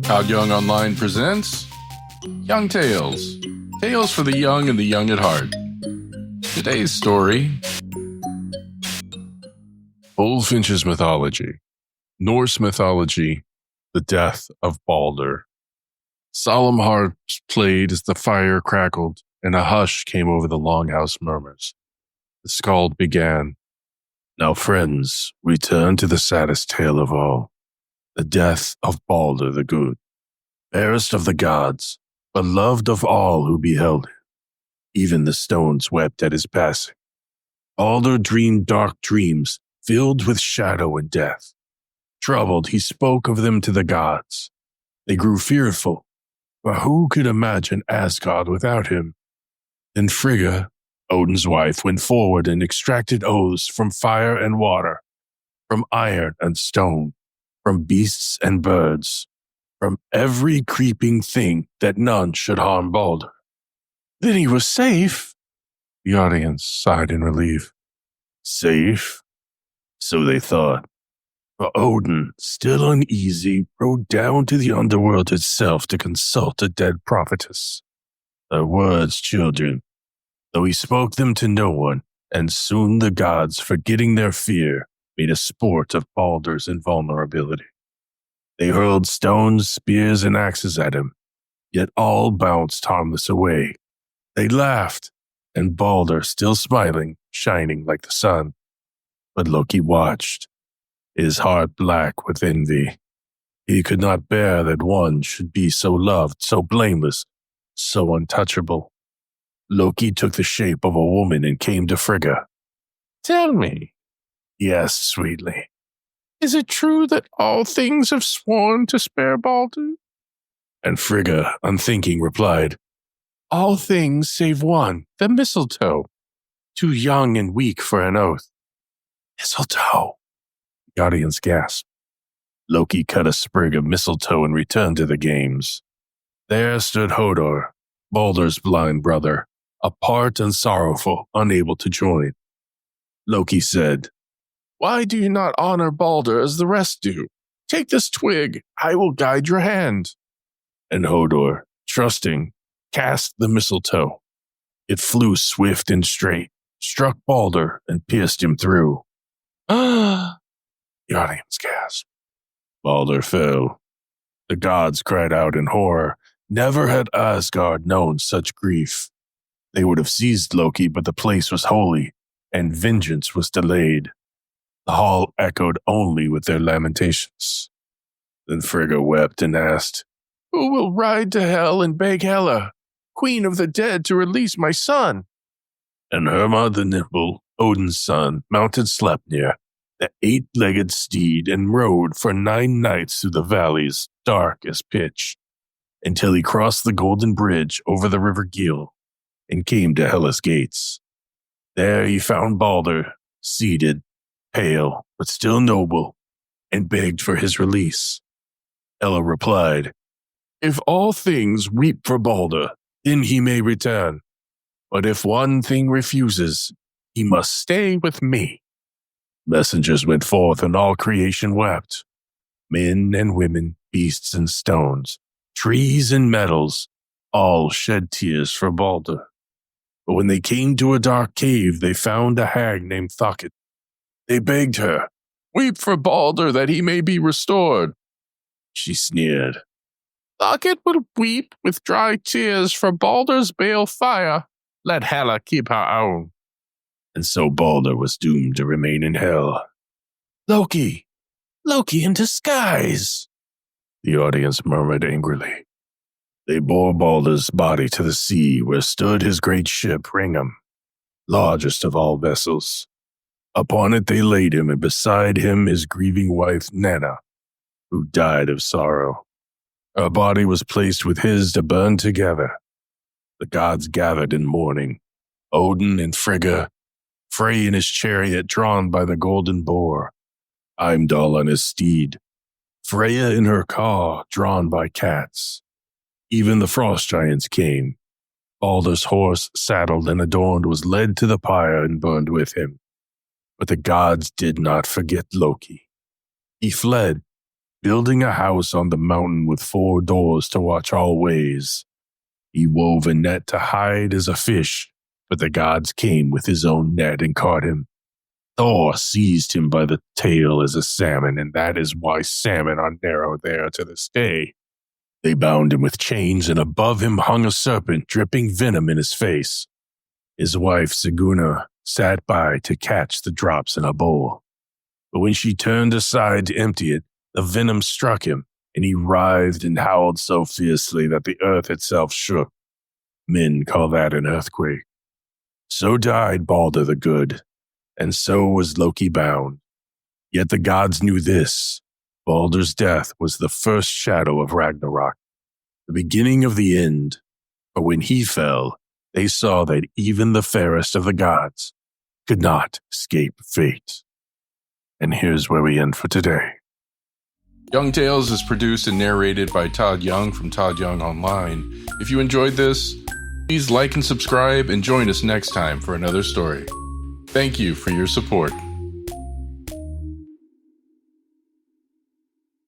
ToddYoungONLINE presents Young Tales. Tales for the young and the young at heart. Today's story, Bulfinch's Mythology. Norse mythology, the death of Baldur. Solemn harps played as the fire crackled, and a hush came over the longhouse murmurs. The skald began. Now, friends, we turn to the saddest tale of all, the death of Baldur the Good, fairest of the gods, beloved of all who beheld him. Even the stones wept at his passing. Baldur dreamed dark dreams filled with shadow and death. Troubled, he spoke of them to the gods. They grew fearful, for who could imagine Asgard without him? Then Frigga, Odin's wife, went forward and extracted oaths from fire and water, from iron and stone, from beasts and birds, from every creeping thing, that none should harm Baldur. Then he was safe. The audience sighed in relief. Safe? So they thought. But Odin, still uneasy, rode down to the underworld itself to consult a dead prophetess. Her words, children, though he spoke them to no one, and soon the gods, forgetting their fear, made a sport of Baldur's invulnerability. They hurled stones, spears, and axes at him, yet all bounced harmless away. They laughed, and Baldur, still smiling, shining like the sun. But Loki watched, his heart black with envy. He could not bear that one should be so loved, so blameless, so untouchable. Loki took the shape of a woman and came to Frigga. Tell me, he asked sweetly, is it true that all things have sworn to spare Baldur? And Frigga, unthinking, replied, all things save one, the mistletoe, too young and weak for an oath. Mistletoe? The audience gasped. Loki cut a sprig of mistletoe and returned to the games. There stood Hodor, Baldur's blind brother, apart and sorrowful, unable to join. Loki said, why do you not honor Baldur as the rest do? Take this twig, I will guide your hand. And Hodor, trusting, cast the mistletoe. It flew swift and straight, struck Baldur, and pierced him through. Ah! The audience gasped. Baldur fell. The gods cried out in horror. Never had Asgard known such grief. They would have seized Loki, but the place was holy, and vengeance was delayed. The hall echoed only with their lamentations. Then Frigga wept and asked, who will ride to hell and beg Hela, queen of the dead, to release my son? And Hermod the Nimble, Odin's son, mounted Sleipnir, the 8-legged steed, and rode for 9 nights through the valleys, dark as pitch, until he crossed the golden bridge over the river Gil and came to Hela's gates. There he found Baldur, seated, pale, but still noble, and begged for his release. Hela replied, if all things weep for Baldur, then he may return. But if one thing refuses, he must stay with me. Messengers went forth, and all creation wept. Men and women, beasts and stones, trees and metals, all shed tears for Baldur. But when they came to a dark cave, they found a hag named Thocket. They begged her, weep for Baldur that he may be restored. She sneered, Thocket will weep with dry tears for Baldur's bale fire. Let Hela keep her own. And so Baldur was doomed to remain in hell. Loki! Loki in disguise! The audience murmured angrily. They bore Baldur's body to the sea, where stood his great ship, Ringham, largest of all vessels. Upon it they laid him, and beside him his grieving wife Nanna, who died of sorrow. Her body was placed with his to burn together. The gods gathered in mourning, Odin and Frigga, Frey in his chariot drawn by the golden boar, Heimdall on his steed, Freya in her car drawn by cats. Even the frost giants came. Baldur's horse, saddled and adorned, was led to the pyre and burned with him. But the gods did not forget Loki. He fled, building a house on the mountain with 4 doors to watch all ways. He wove a net to hide as a fish, but the gods came with his own net and caught him. Thor seized him by the tail as a salmon, and that is why salmon are narrow there to this day. They bound him with chains, and above him hung a serpent dripping venom in his face. His wife, Siguna, sat by to catch the drops in a bowl. But when she turned aside to empty it, the venom struck him, and he writhed and howled so fiercely that the earth itself shook. Men call that an earthquake. So died Baldur the Good, and so was Loki bound. Yet the gods knew this. Baldur's death was the first shadow of Ragnarok, the beginning of the end. But when he fell, they saw that even the fairest of the gods could not escape fate. And here's where we end for today. Young Tales is produced and narrated by Todd Young from Todd Young Online. If you enjoyed this, please like and subscribe and join us next time for another story. Thank you for your support.